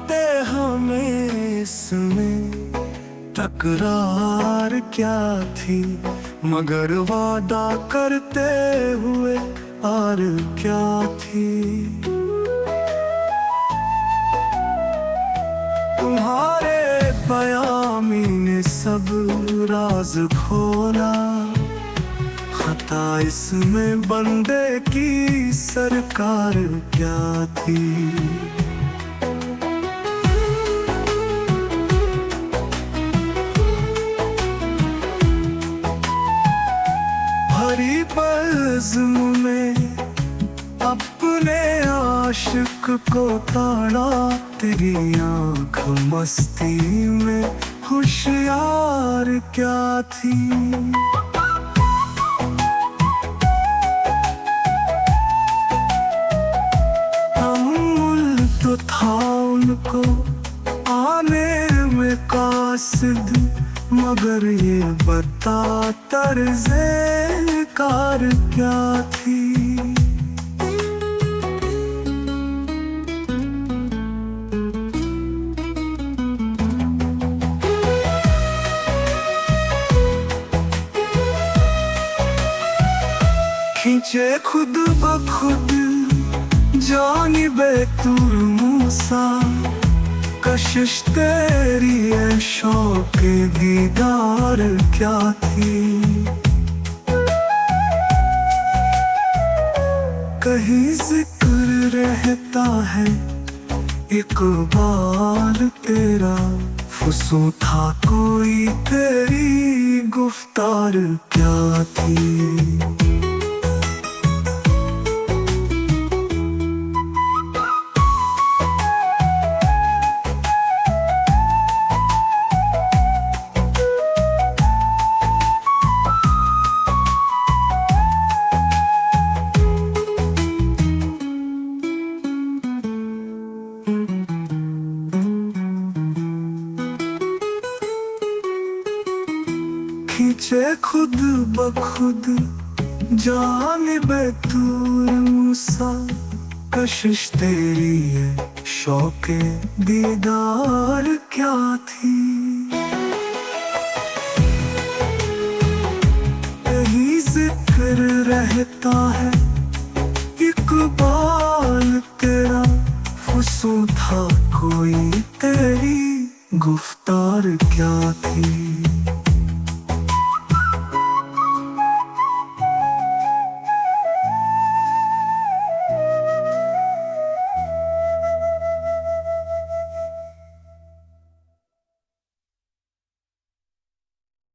बातें हमें इसमें तकरार क्या थी, मगर वादा करते हुए हार क्या थी। तुम्हारे बयामी ने सब राज खोला, खता इसमें बंदे की सरकार क्या थी। भरी बज़्म में अपने आशिक को ताड़ा, तेरी आँख मस्ती में होशियार क्या थी। अमूल तो था उनको आने में कासिद, मगर ये बता तर्ज़े कार क्या थी। खींचे खुद ब खुद जानिबे तूर मूसा, कशिश तेरी है शौक दीदार क्या थी। कहीं जिक्र रहता है इकबाल तेरा, फुसू था कोई तेरी गुफ्तार क्या थी। खींचे खुद ब खुद जानिबे तूर मूसा, कशिश तेरी है शौक दीदार क्या थी। यही जिक्र रहता है इकबाल तेरा, फुसू था कोई तेरी गुफ्तार क्या थी।